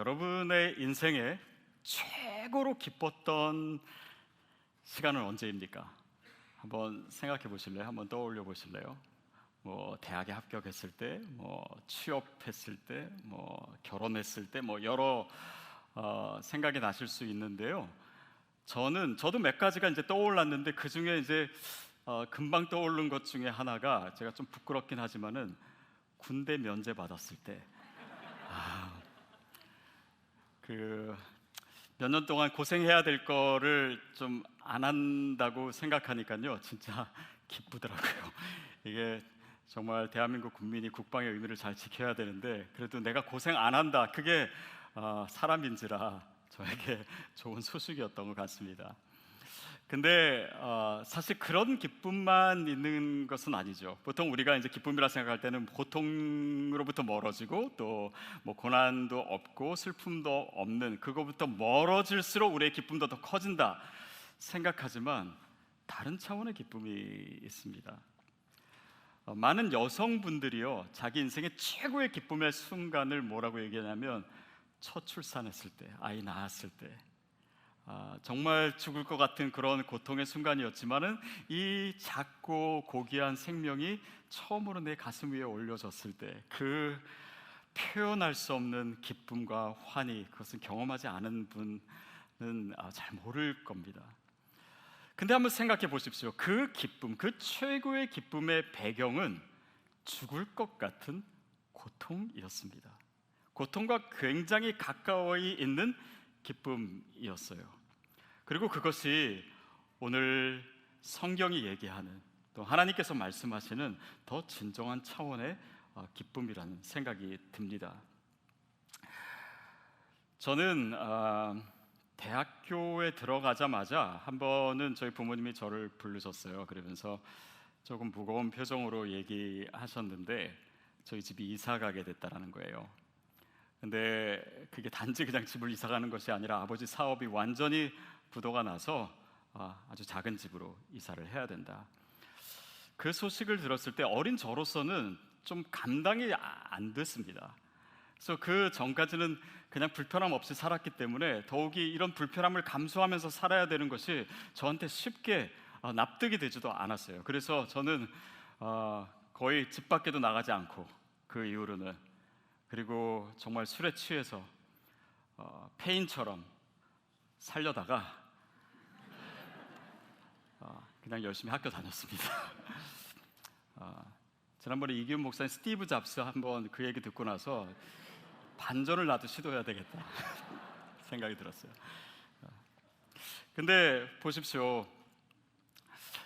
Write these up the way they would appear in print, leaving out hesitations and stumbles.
여러분의 인생에 최고로 기뻤던 시간은 언제입니까? 한번 생각해 보실래요? 한번 떠올려 보실래요? 대학에 합격했을 때, 취업했을 때, 결혼했을 때, 여러 생각이 나실 수 있는데요. 저도 몇 가지가 이제 떠올랐는데 그 중에 이제 금방 떠오른 것 중에 하나가, 제가 좀 부끄럽긴 하지만은 군대 면제 받았을 때, 몇 년 동안 고생해야 될 거를 좀 안 한다고 생각하니까요, 진짜 기쁘더라고요. 이게 정말 대한민국 국민이 국방의 의무를 잘 지켜야 되는데, 그래도 내가 고생 안 한다, 그게 사람인지라 저에게 좋은 소식이었던 것 같습니다. 근데 사실 그런 기쁨만 있는 것은 아니죠. 보통 우리가 이제 기쁨이라 생각할 때는 고통으로부터 멀어지고, 또 고난도 없고 슬픔도 없는, 그거부터 멀어질수록 우리의 기쁨도 더 커진다 생각하지만, 다른 차원의 기쁨이 있습니다. 많은 여성분들이요, 자기 인생의 최고의 기쁨의 순간을 뭐라고 얘기하냐면, 첫 출산했을 때, 아이 낳았을 때, 정말 죽을 것 같은 그런 고통의 순간이었지만은, 이 작고 고귀한 생명이 처음으로 내 가슴 위에 올려졌을 때, 그 표현할 수 없는 기쁨과 환희, 그것은 경험하지 않은 분은 잘 모를 겁니다. 근데 한번 생각해 보십시오. 그 기쁨, 그 최고의 기쁨의 배경은 죽을 것 같은 고통이었습니다. 고통과 굉장히 가까이 있는 기쁨이었어요. 그리고 그것이 오늘 성경이 얘기하는, 또 하나님께서 말씀하시는 더 진정한 차원의 기쁨이라는 생각이 듭니다. 저는 대학교에 들어가자마자 한 번은 저희 부모님이 저를 부르셨어요. 그러면서 조금 무거운 표정으로 얘기하셨는데, 저희 집이 이사 가게 됐다라는 거예요. 근데 그게 단지 그냥 집을 이사 가는 것이 아니라, 아버지 사업이 완전히 부도가 나서 아주 작은 집으로 이사를 해야 된다. 그 소식을 들었을 때 어린 저로서는 좀 감당이 안 됐습니다. 그래서 그 전까지는 그냥 불편함 없이 살았기 때문에, 더욱이 이런 불편함을 감수하면서 살아야 되는 것이 저한테 쉽게 납득이 되지도 않았어요. 그래서 저는 거의 집 밖에도 나가지 않고, 그 이후로는, 그리고 정말 술에 취해서 폐인처럼 살려다가 그냥 열심히 학교 다녔습니다. 지난번에 이기훈 목사님 스티브 잡스 한번 그 얘기 듣고 나서 반전을 나도 시도해야 되겠다 생각이 들었어요. 근데 보십시오,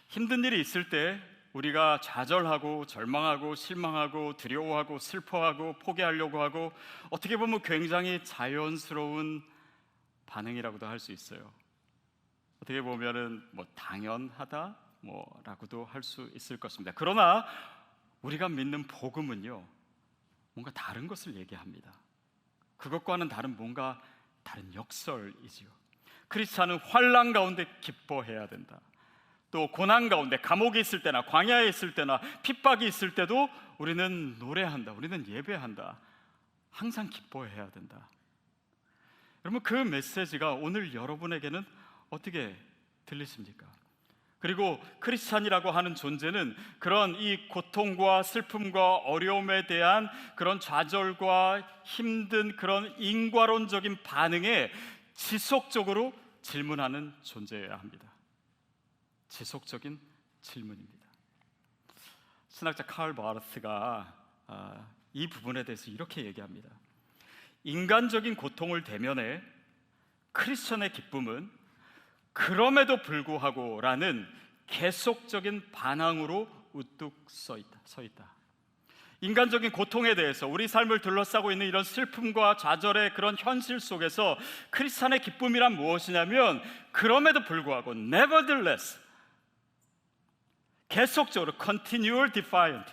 힘든 일이 있을 때 우리가 좌절하고 절망하고 실망하고 두려워하고 슬퍼하고 포기하려고 하고, 어떻게 보면 굉장히 자연스러운 반응이라고도 할 수 있어요. 어떻게 보면은 당연하다 라고도 할 수 있을 것입니다. 그러나 우리가 믿는 복음은요, 뭔가 다른 것을 얘기합니다. 그것과는 다른, 뭔가 다른 역설이지요. 크리스찬은 환난 가운데 기뻐해야 된다. 또 고난 가운데, 감옥에 있을 때나 광야에 있을 때나 핍박이 있을 때도 우리는 노래한다, 우리는 예배한다. 항상 기뻐해야 된다. 여러분, 그 메시지가 오늘 여러분에게는 어떻게 들리십니까? 그리고 크리스찬이라고 하는 존재는 그런 이 고통과 슬픔과 어려움에 대한 그런 좌절과 힘든 그런 인과론적인 반응에 지속적으로 질문하는 존재여야 합니다. 지속적인 질문입니다. 신학자 칼 바르트가 이 부분에 대해서 이렇게 얘기합니다. 인간적인 고통을 대면해 크리스천의 기쁨은 그럼에도 불구하고 라는 계속적인 반항으로 우뚝 서 있다. 인간적인 고통에 대해서, 우리 삶을 둘러싸고 있는 이런 슬픔과 좌절의 그런 현실 속에서 크리스찬의 기쁨이란 무엇이냐면, 그럼에도 불구하고 nevertheless, 계속적으로 continual defiant,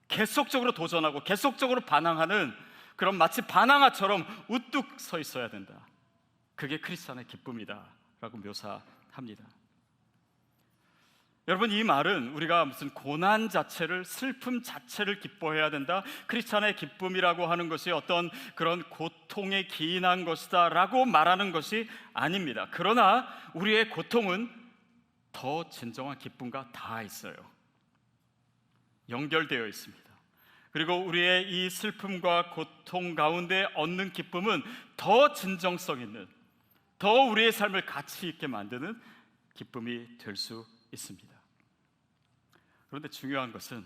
계속적으로 도전하고 계속적으로 반항하는 그런, 마치 반항아처럼 우뚝 서 있어야 된다. 그게 크리스찬의 기쁨이다 라고 묘사합니다. 여러분, 이 말은 우리가 무슨 고난 자체를, 슬픔 자체를 기뻐해야 된다, 크리스찬의 기쁨이라고 하는 것이 어떤 그런 고통에 기인한 것이다 라고 말하는 것이 아닙니다. 그러나 우리의 고통은 더 진정한 기쁨과 닿아 있어요. 연결되어 있습니다. 그리고 우리의 이 슬픔과 고통 가운데 얻는 기쁨은 더 진정성 있는, 더 우리의 삶을 가치 있게 만드는 기쁨이 될 수 있습니다. 그런데 중요한 것은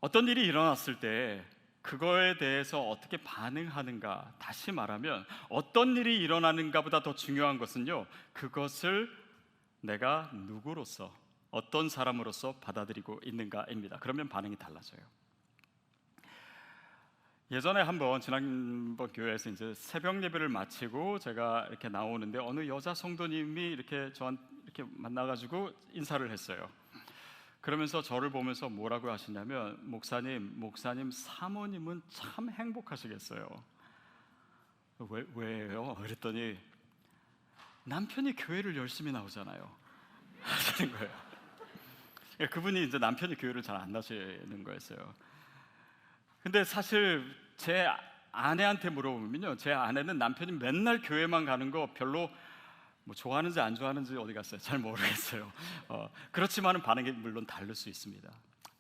어떤 일이 일어났을 때 그거에 대해서 어떻게 반응하는가, 다시 말하면 어떤 일이 일어나는가보다 더 중요한 것은요, 그것을 내가 누구로서, 어떤 사람으로서 받아들이고 있는가입니다. 그러면 반응이 달라져요. 예전에 한번 지난번 교회에서 이제 새벽 예배를 마치고 제가 이렇게 나오는데 어느 여자 성도님이 이렇게 저한테 이렇게 만나가지고 인사를 했어요. 그러면서 저를 보면서 뭐라고 하시냐면, 목사님 사모님은 참 행복하시겠어요. 왜요? 그랬더니 남편이 교회를 열심히 나오잖아요 하시는 거예요. 그분이 이제 남편이 교회를 잘 안 나시는 거였어요. 근데 사실 제 아내한테 물어보면요, 제 아내는 남편이 맨날 교회만 가는 거 별로 뭐 좋아하는지 안 좋아하는지 어디 갔어요? 잘 모르겠어요. 그렇지만은 반응이 물론 다를 수 있습니다.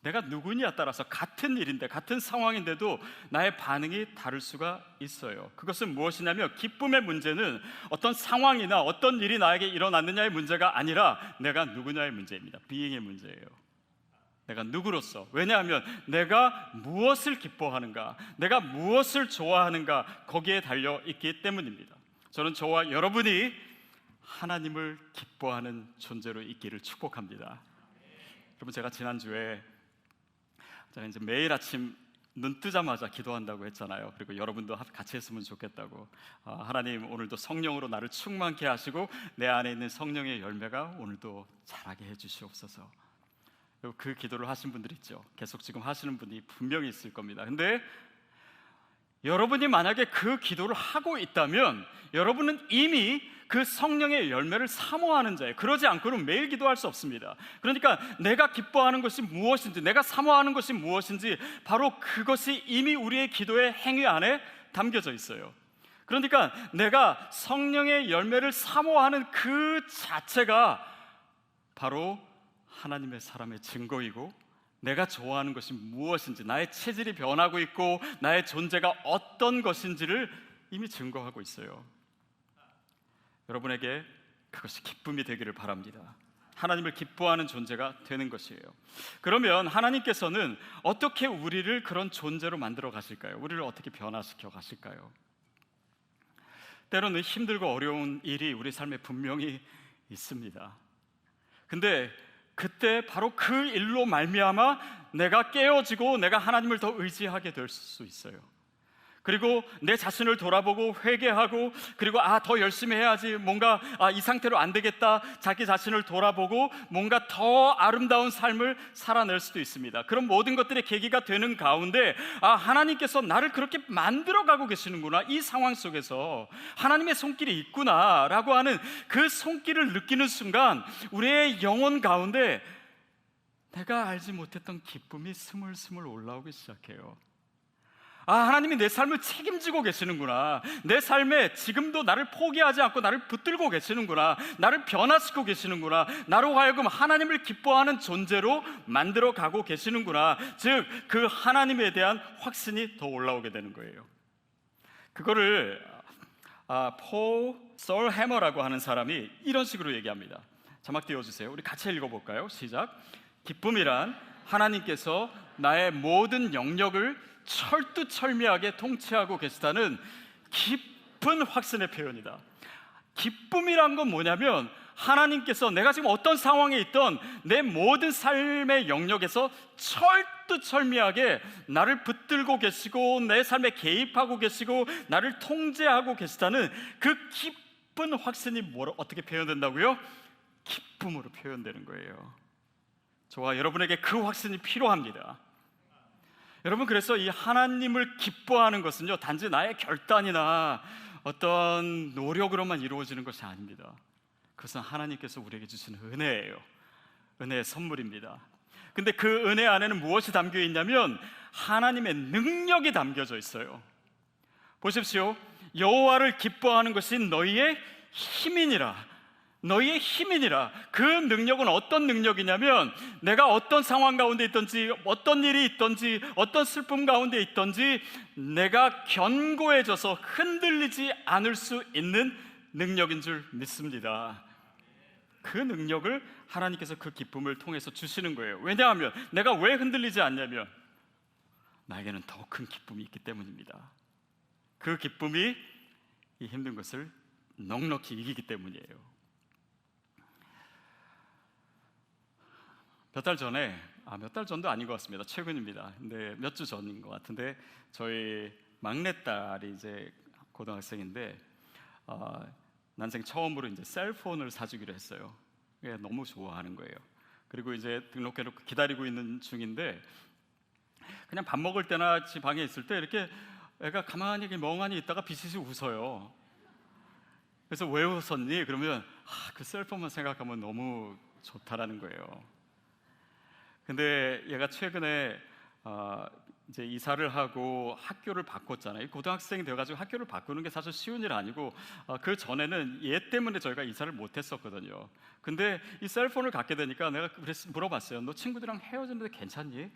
내가 누구냐에 따라서 같은 일인데, 같은 상황인데도 나의 반응이 다를 수가 있어요. 그것은 무엇이냐면, 기쁨의 문제는 어떤 상황이나 어떤 일이 나에게 일어났느냐의 문제가 아니라 내가 누구냐의 문제입니다. being의 문제예요. 내가 누구로서, 왜냐하면 내가 무엇을 기뻐하는가, 내가 무엇을 좋아하는가, 거기에 달려 있기 때문입니다. 저는 저와 여러분이 하나님을 기뻐하는 존재로 있기를 축복합니다. 여러분, 제가 지난주에 제가 이제 매일 아침 눈 뜨자마자 기도한다고 했잖아요. 그리고 여러분도 같이 했으면 좋겠다고. 하나님, 오늘도 성령으로 나를 충만케 하시고 내 안에 있는 성령의 열매가 오늘도 자라게 해주시옵소서. 그 기도를 하신 분들 있죠. 계속 지금 하시는 분이 분명히 있을 겁니다. 근데 여러분이 만약에 그 기도를 하고 있다면 여러분은 이미 그 성령의 열매를 사모하는 자예요. 그러지 않고는 매일 기도할 수 없습니다. 그러니까 내가 기뻐하는 것이 무엇인지, 내가 사모하는 것이 무엇인지, 바로 그것이 이미 우리의 기도의 행위 안에 담겨져 있어요. 그러니까 내가 성령의 열매를 사모하는 그 자체가 바로 하나님의 사람의 증거이고, 내가 좋아하는 것이 무엇인지, 나의 체질이 변하고 있고 나의 존재가 어떤 것인지를 이미 증거하고 있어요. 여러분에게 그것이 기쁨이 되기를 바랍니다. 하나님을 기뻐하는 존재가 되는 것이에요. 그러면 하나님께서는 어떻게 우리를 그런 존재로 만들어 가실까요? 우리를 어떻게 변화시켜 가실까요? 때로는 힘들고 어려운 일이 우리 삶에 분명히 있습니다. 근데 그때 바로 그 일로 말미암아 내가 깨어지고 내가 하나님을 더 의지하게 될 수 있어요. 그리고 내 자신을 돌아보고 회개하고, 그리고 더 열심히 해야지, 뭔가 이 상태로 안 되겠다, 자기 자신을 돌아보고 뭔가 더 아름다운 삶을 살아낼 수도 있습니다. 그런 모든 것들의 계기가 되는 가운데 하나님께서 나를 그렇게 만들어가고 계시는구나, 이 상황 속에서 하나님의 손길이 있구나라고 하는 그 손길을 느끼는 순간 우리의 영혼 가운데 내가 알지 못했던 기쁨이 스물스물 올라오기 시작해요. 하나님이 내 삶을 책임지고 계시는구나, 내 삶에 지금도 나를 포기하지 않고 나를 붙들고 계시는구나, 나를 변화시키고 계시는구나, 나로 하여금 하나님을 기뻐하는 존재로 만들어 가고 계시는구나, 즉 그 하나님에 대한 확신이 더 올라오게 되는 거예요. 그거를 폴 솔해머라고 하는 사람이 이런 식으로 얘기합니다. 자막 띄워주세요. 우리 같이 읽어볼까요? 시작. 기쁨이란 하나님께서 나의 모든 영역을 철두철미하게 통치하고 계시다는 깊은 확신의 표현이다. 기쁨이란 건 뭐냐면, 하나님께서 내가 지금 어떤 상황에 있던 내 모든 삶의 영역에서 철두철미하게 나를 붙들고 계시고 내 삶에 개입하고 계시고 나를 통제하고 계시다는 그 깊은 확신이 어떻게 표현된다고요? 기쁨으로 표현되는 거예요. 저와 여러분에게 그 확신이 필요합니다. 여러분, 그래서 이 하나님을 기뻐하는 것은요, 단지 나의 결단이나 어떤 노력으로만 이루어지는 것이 아닙니다. 그것은 하나님께서 우리에게 주시는 은혜예요. 은혜의 선물입니다. 근데 그 은혜 안에는 무엇이 담겨 있냐면 하나님의 능력이 담겨져 있어요. 보십시오. 여호와를 기뻐하는 것이 너희의 힘이니라. 너희의 힘이니라. 그 능력은 어떤 능력이냐면 내가 어떤 상황 가운데 있든지 어떤 일이 있든지 어떤 슬픔 가운데 있든지 내가 견고해져서 흔들리지 않을 수 있는 능력인 줄 믿습니다. 그 능력을 하나님께서 그 기쁨을 통해서 주시는 거예요. 왜냐하면 내가 왜 흔들리지 않냐면 나에게는 더 큰 기쁨이 있기 때문입니다. 그 기쁨이 이 힘든 것을 넉넉히 이기기 때문이에요. 몇 달 전도 아닌 것 같습니다. 최근입니다. 근데 몇 주 전인 것 같은데 저희 막내딸이 이제 고등학생인데 난생 처음으로 이제 셀폰을 사주기로 했어요. 너무 좋아하는 거예요. 그리고 이제 등록해놓고 기다리고 있는 중인데 그냥 밥 먹을 때나 집 방에 있을 때 이렇게 애가 가만히 멍하니 있다가 비슷이 웃어요. 그래서 왜 웃었니? 그러면 그 셀폰만 생각하면 너무 좋다라는 거예요. 근데 얘가 최근에 이제 이사를 하고 학교를 바꿨잖아요. 고등학생이 돼가지고 학교를 바꾸는 게 사실 쉬운 일 아니고 그 전에는 얘 때문에 저희가 이사를 못했었거든요. 근데 이 셀폰을 갖게 되니까 내가 물어봤어요. 너 친구들이랑 헤어졌는데 괜찮니?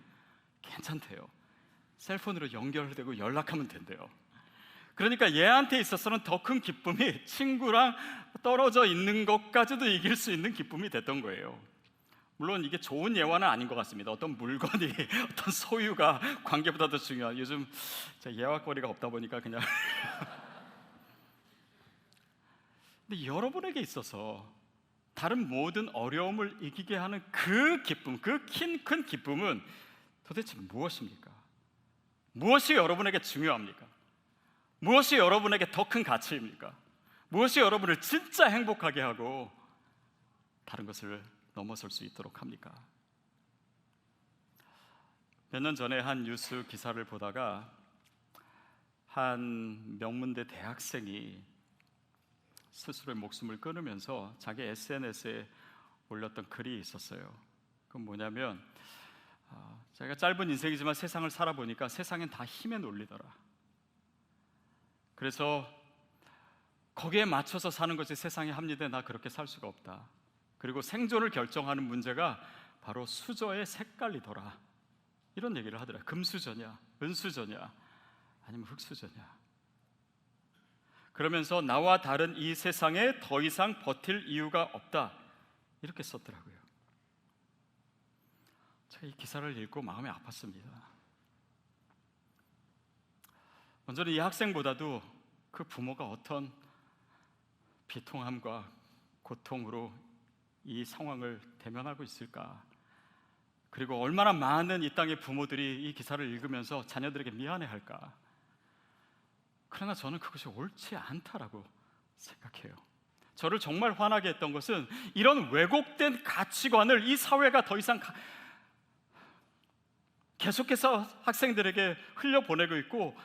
괜찮대요. 셀폰으로 연결되고 연락하면 된대요. 그러니까 얘한테 있어서는 더 큰 기쁨이 친구랑 떨어져 있는 것까지도 이길 수 있는 기쁨이 됐던 거예요. 물론 이게 좋은 예화는 아닌 것 같습니다. 어떤 물건이 어떤 소유가 관계보다 더 중요한, 요즘 예화거리가 없다 보니까 그냥 근데 여러분에게 있어서 다른 모든 어려움을 이기게 하는 그 기쁨, 그 큰 기쁨은 도대체 무엇입니까? 무엇이 여러분에게 중요합니까? 무엇이 여러분에게 더 큰 가치입니까? 무엇이 여러분을 진짜 행복하게 하고 다른 것을 넘어설 수 있도록 합니까? 몇 년 전에 한 뉴스 기사를 보다가 한 명문대 대학생이 스스로의 목숨을 끊으면서 자기 SNS에 올렸던 글이 있었어요. 그건 뭐냐면 자기가 짧은 인생이지만 세상을 살아보니까 세상엔 다 힘에 놀리더라. 그래서 거기에 맞춰서 사는 것이 세상에 합리돼. 나 그렇게 살 수가 없다. 그리고 생존을 결정하는 문제가 바로 수저의 색깔이더라. 이런 얘기를 하더라. 금수저냐, 은수저냐, 아니면 흑수저냐. 그러면서 나와 다른 이 세상에 더 이상 버틸 이유가 없다. 이렇게 썼더라고요. 제가 이 기사를 읽고 마음이 아팠습니다. 먼저는 이 학생보다도 그 부모가 어떤 비통함과 고통으로 이 상황을 대면하고 있을까? 그리고 얼마나 많은 이 땅의 부모들이 이 기사를 읽으면서 자녀들에게 미안해할까? 그러나 저는 그것이 옳지 않다라고 생각해요. 저를 정말 화나게 했던 것은 이런 왜곡된 가치관을 이 사회가 더 이상 계속해서 학생들에게 흘려보내고 있고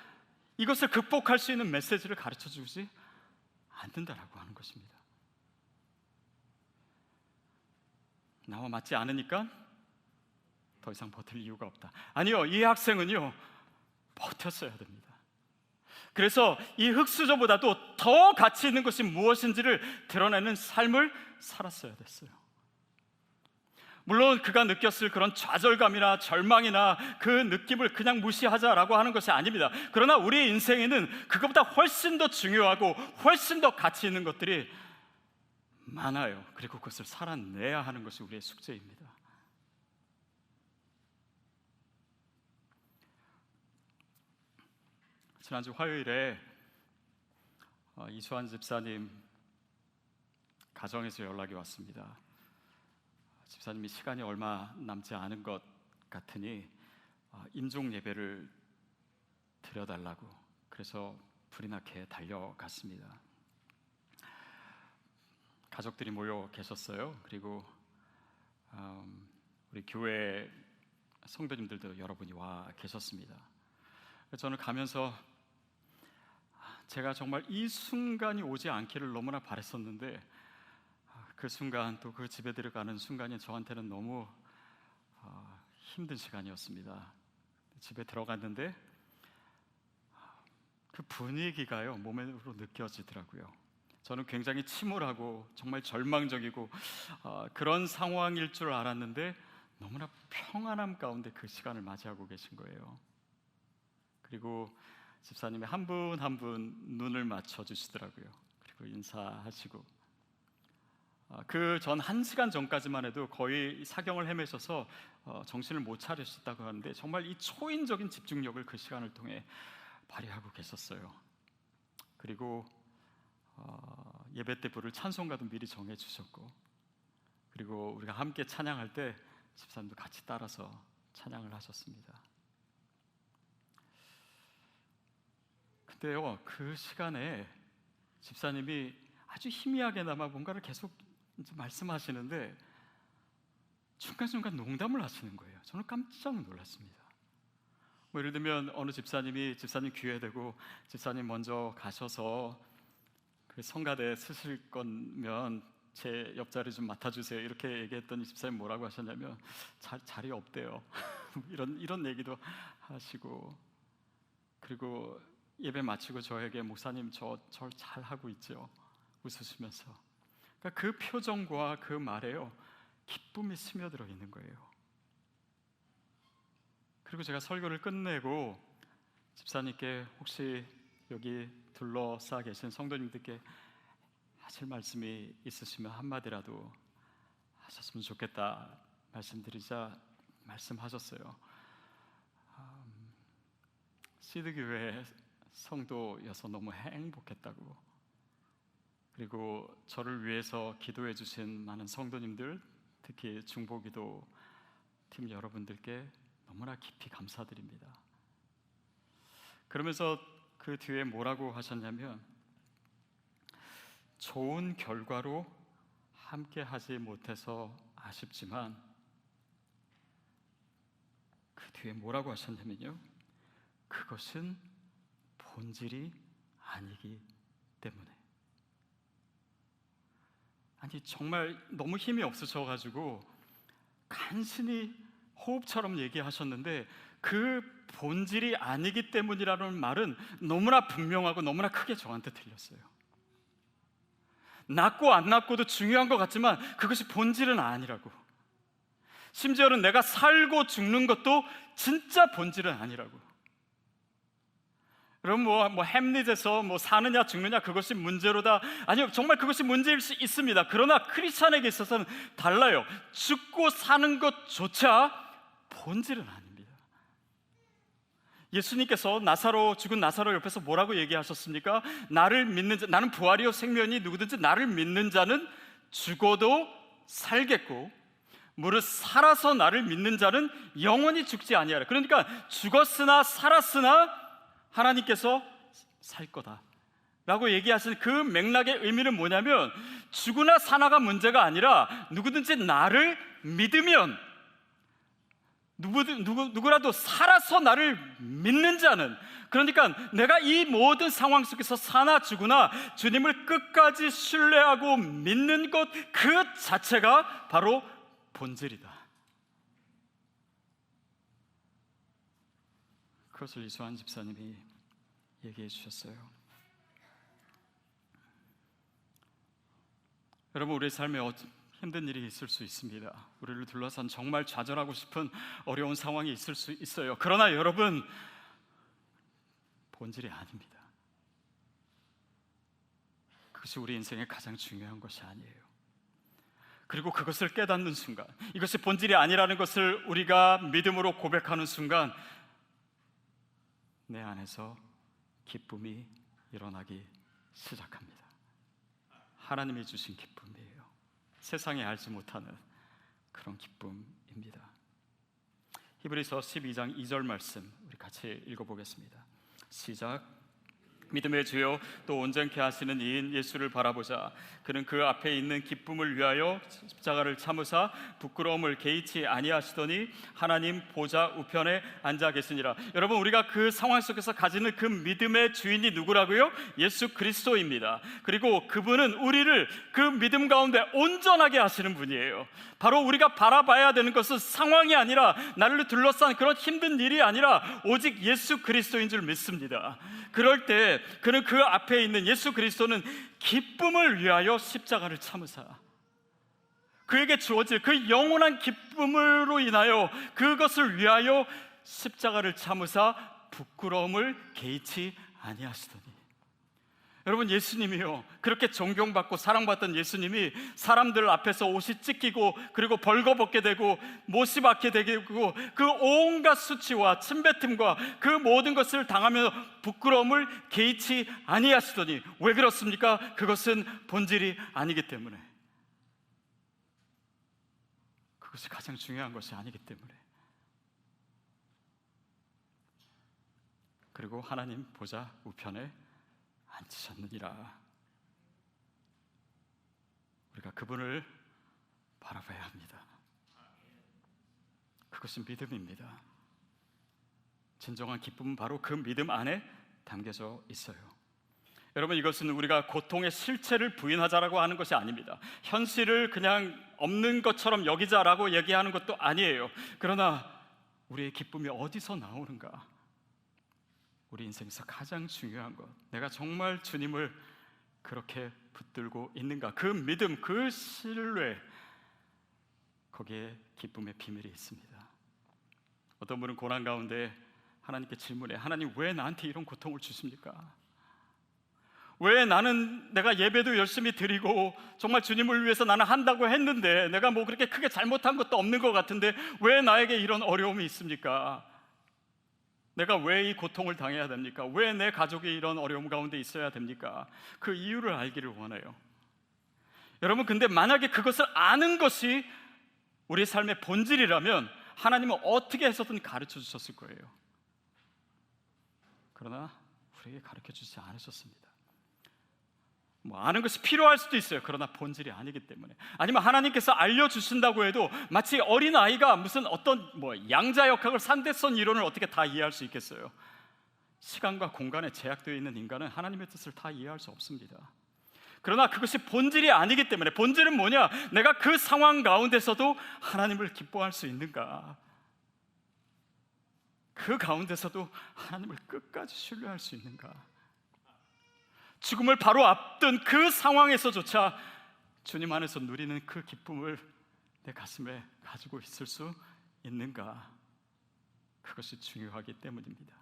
이것을 극복할 수 있는 메시지를 가르쳐주지 않는다라고 하는 것입니다. 나와 맞지 않으니까 더 이상 버틸 이유가 없다. 아니요, 이 학생은요 버텼어야 됩니다. 그래서 이 흑수저보다도 더 가치 있는 것이 무엇인지를 드러내는 삶을 살았어야 됐어요. 물론 그가 느꼈을 그런 좌절감이나 절망이나 그 느낌을 그냥 무시하자라고 하는 것이 아닙니다. 그러나 우리의 인생에는 그것보다 훨씬 더 중요하고 훨씬 더 가치 있는 것들이 많아요. 그리고 그것을 살아내야 하는 것이 우리의 숙제입니다. 지난주 화요일에 이수환 집사님 가정에서 연락이 왔습니다. 집사님이 시간이 얼마 남지 않은 것 같으니 임종 예배를 드려달라고, 그래서 불이 나게 달려갔습니다. 가족들이 모여 계셨어요. 그리고 우리 교회 성도님들도 여러분이 와 계셨습니다. 저는 가면서 제가 정말 이 순간이 오지 않기를 너무나 바랬었는데 그 순간, 또 그 집에 들어가는 순간이 저한테는 너무 힘든 시간이었습니다. 집에 들어갔는데 그 분위기가요, 몸으로 느껴지더라고요. 저는 굉장히 침울하고 정말 절망적이고 그런 상황일 줄 알았는데 너무나 평안함 가운데 그 시간을 맞이하고 계신 거예요. 그리고 집사님이 한 분 한 분 눈을 맞춰 주시더라고요. 그리고 인사하시고, 그 전 1시간 전까지만 해도 거의 사경을 헤매셔서 정신을 못 차리셨다고 하는데, 정말 이 초인적인 집중력을 그 시간을 통해 발휘하고 계셨어요. 그리고 예배 때 부를 찬송가도 미리 정해 주셨고, 그리고 우리가 함께 찬양할 때 집사님도 같이 따라서 찬양을 하셨습니다. 근데요, 그 시간에 집사님이 아주 희미하게나마 뭔가를 계속 이제 말씀하시는데 중간중간 농담을 하시는 거예요. 저는 깜짝 놀랐습니다. 뭐 예를 들면 어느 집사님 귀에 대고 집사님 먼저 가셔서 그 성가대 쓰실 거면 제 옆자리 좀 맡아주세요, 이렇게 얘기했더니 집사님 뭐라고 하셨냐면 자리 없대요. 이런 얘기도 하시고, 그리고 예배 마치고 저에게 목사님 저 잘 하고 있죠, 웃으시면서. 그러니까 그 표정과 그 말에요, 기쁨이 스며들어 있는 거예요. 그리고 제가 설교를 끝내고 집사님께 혹시 여기 둘러싸 계신 성도님들께 하실 말씀이 있으시면 한마디라도 하셨으면 좋겠다 말씀드리자 말씀하셨어요. 시드교회 성도여서 너무 행복했다고, 그리고 저를 위해서 기도해 주신 많은 성도님들, 특히 중보기도 팀 여러분들께 너무나 깊이 감사드립니다. 그러면서 그 뒤에 뭐라고 하셨냐면, 좋은 결과로 함께 하지 못해서 아쉽지만, 그 뒤에 뭐라고 하셨냐면요, 그것은 본질이 아니기 때문에. 아니, 정말 너무 힘이 없으셔가지고 간신히 호흡처럼 얘기하셨는데, 그 본질이 아니기 때문이라는 말은 너무나 분명하고 너무나 크게 저한테 들렸어요. 낫고 안 낫고도 중요한 것 같지만 그것이 본질은 아니라고. 심지어는 내가 살고 죽는 것도 진짜 본질은 아니라고. 그럼 뭐 햄릿에서 뭐 사느냐 죽느냐 그것이 문제로다, 아니요, 정말 그것이 문제일 수 있습니다. 그러나 크리스찬에게 있어서는 달라요. 죽고 사는 것조차 본질은 아닙니다. 예수님께서 죽은 나사로 옆에서 뭐라고 얘기하셨습니까? 나를 믿는 자, 나는 부활이요 생명이니 누구든지 나를 믿는 자는 죽어도 살겠고 무릇 살아서 나를 믿는 자는 영원히 죽지 아니하라. 그러니까 죽었으나 살았으나 하나님께서 살 거다 라고 얘기하시는 그 맥락의 의미는 뭐냐면, 죽으나 사나가 문제가 아니라 누구든지 나를 믿으면, 누구라도 살아서 나를 믿는 자는, 그러니까 내가 이 모든 상황 속에서 사나 죽으나 주님을 끝까지 신뢰하고 믿는 것 그 자체가 바로 본질이다. 그것을 이수환 집사님이 얘기해 주셨어요. 여러분, 우리 삶에 힘든 일이 있을 수 있습니다. 우리를 둘러싼 정말 좌절하고 싶은 어려운 상황이 있을 수 있어요. 그러나 여러분, 본질이 아닙니다. 그것이 우리 인생의 가장 중요한 것이 아니에요. 그리고 그것을 깨닫는 순간, 이것이 본질이 아니라는 것을 우리가 믿음으로 고백하는 순간, 내 안에서 기쁨이 일어나기 시작합니다. 하나님이 주신 기쁨이에요. 세상에 알지 못하는 그런 기쁨입니다. 히브리서 12장 2절 말씀 우리 같이 읽어보겠습니다. 시작. 믿음의 주요 또 온전케 하시는 이인 예수를 바라보자. 그는 그 앞에 있는 기쁨을 위하여 십자가를 참으사 부끄러움을 개의치 아니하시더니 하나님 보좌 우편에 앉아 계시니라. 여러분, 우리가 그 상황 속에서 가지는 그 믿음의 주인이 누구라고요? 예수 그리스도입니다. 그리고 그분은 우리를 그 믿음 가운데 온전하게 하시는 분이에요. 바로 우리가 바라봐야 되는 것은 상황이 아니라, 나를 둘러싼 그런 힘든 일이 아니라 오직 예수 그리스도인 줄 믿습니다. 그럴 때 그는 그 앞에 있는 예수 그리스도는 기쁨을 위하여 십자가를 참으사, 그에게 주어질 그 영원한 기쁨으로 인하여 그것을 위하여 십자가를 참으사 부끄러움을 개의치 아니하시더니. 여러분, 예수님이요, 그렇게 존경받고 사랑받던 예수님이 사람들 앞에서 옷이 찢기고 그리고 벌거벗게 되고 못이 박게 되고 그 온갖 수치와 침뱉음과 그 모든 것을 당하며 부끄러움을 개의치 아니하시더니, 왜 그렇습니까? 그것은 본질이 아니기 때문에, 그것이 가장 중요한 것이 아니기 때문에. 그리고 하나님 보좌 우편에 앉으셨느니라. 우리가 그분을 바라봐야 합니다. 그것은 믿음입니다. 진정한 기쁨은 바로 그 믿음 안에 담겨져 있어요. 여러분, 이것은 우리가 고통의 실체를 부인하자라고 하는 것이 아닙니다. 현실을 그냥 없는 것처럼 여기자라고 얘기하는 것도 아니에요. 그러나 우리의 기쁨이 어디서 나오는가? 우리 인생에서 가장 중요한 것, 내가 정말 주님을 그렇게 붙들고 있는가? 그 믿음, 그 신뢰, 거기에 기쁨의 비밀이 있습니다. 어떤 분은 고난 가운데 하나님께 질문해, 하나님 왜 나한테 이런 고통을 주십니까? 왜 나는 내가 예배도 열심히 드리고 정말 주님을 위해서 나는 한다고 했는데, 내가 뭐 그렇게 크게 잘못한 것도 없는 것 같은데 왜 나에게 이런 어려움이 있습니까? 내가 왜 이 고통을 당해야 됩니까? 왜 내 가족이 이런 어려움 가운데 있어야 됩니까? 그 이유를 알기를 원해요. 여러분, 근데 만약에 그것을 아는 것이 우리 삶의 본질이라면 하나님은 어떻게 해서든 가르쳐 주셨을 거예요. 그러나 우리에게 가르쳐 주지 않으셨습니다. 뭐 아는 것이 필요할 수도 있어요. 그러나 본질이 아니기 때문에. 아니면 하나님께서 알려주신다고 해도 마치 어린아이가 무슨 어떤 양자역학을, 산대선 이론을 어떻게 다 이해할 수 있겠어요? 시간과 공간에 제약되어 있는 인간은 하나님의 뜻을 다 이해할 수 없습니다. 그러나 그것이 본질이 아니기 때문에, 본질은 뭐냐? 내가 그 상황 가운데서도 하나님을 기뻐할 수 있는가? 그 가운데서도 하나님을 끝까지 신뢰할 수 있는가? 죽음을 바로 앞둔 그 상황에서조차 주님 안에서 누리는 그 기쁨을 내 가슴에 가지고 있을 수 있는가? 그것이 중요하기 때문입니다.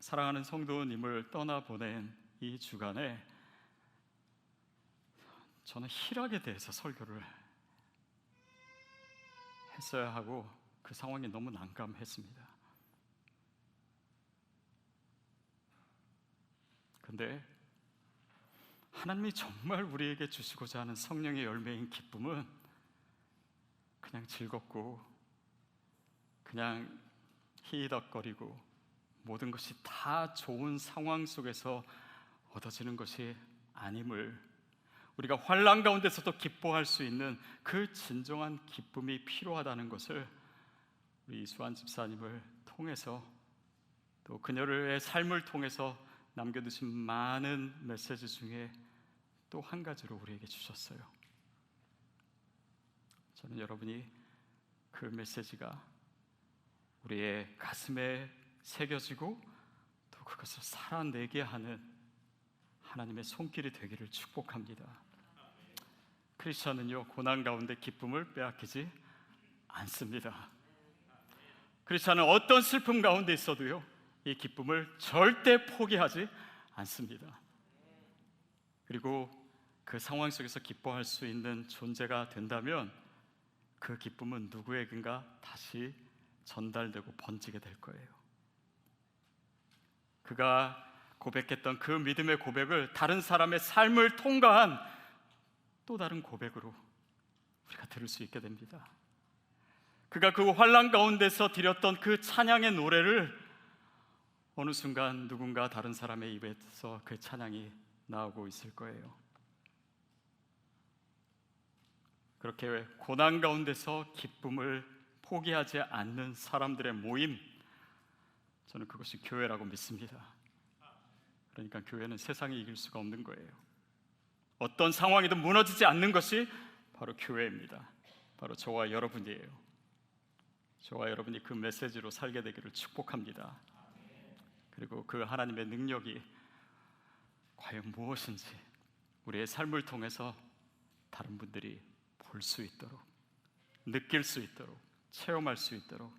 사랑하는 성도님을 떠나보낸 이 주간에 저는 희락에 대해서 설교를 했어야 하고 그 상황이 너무 난감했습니다. 근데 하나님이 정말 우리에게 주시고자 하는 성령의 열매인 기쁨은 그냥 즐겁고 그냥 히덕거리고 모든 것이 다 좋은 상황 속에서 얻어지는 것이 아님을, 우리가 환난 가운데서도 기뻐할 수 있는 그 진정한 기쁨이 필요하다는 것을 우리 이수환 집사님을 통해서, 또 그녀의 삶을 통해서 남겨두신 많은 메시지 중에 또 한 가지로 우리에게 주셨어요. 저는 여러분이 그 메시지가 우리의 가슴에 새겨지고 또 그것을 살아내게 하는 하나님의 손길이 되기를 축복합니다. 크리스천은요, 고난 가운데 기쁨을 빼앗기지 않습니다. 크리스천은 어떤 슬픔 가운데 있어도요, 이 기쁨을 절대 포기하지 않습니다. 그리고 그 상황 속에서 기뻐할 수 있는 존재가 된다면 그 기쁨은 누구에겐가 다시 전달되고 번지게 될 거예요. 그가 고백했던 그 믿음의 고백을 다른 사람의 삶을 통과한 또 다른 고백으로 우리가 들을 수 있게 됩니다. 그가 그 환난 가운데서 드렸던 그 찬양의 노래를 어느 순간 누군가 다른 사람의 입에서 그 찬양이 나오고 있을 거예요. 그렇게 고난 가운데서 기쁨을 포기하지 않는 사람들의 모임, 저는 그것이 교회라고 믿습니다. 그러니까 교회는 세상에 이길 수가 없는 거예요. 어떤 상황이든 무너지지 않는 것이 바로 교회입니다. 바로 저와 여러분이에요. 저와 여러분이 그 메시지로 살게 되기를 축복합니다. 그리고 그 하나님의 능력이 과연 무엇인지 우리의 삶을 통해서 다른 분들이 볼 수 있도록, 느낄 수 있도록, 체험할 수 있도록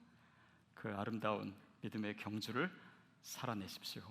그 아름다운 믿음의 경주를 살아내십시오.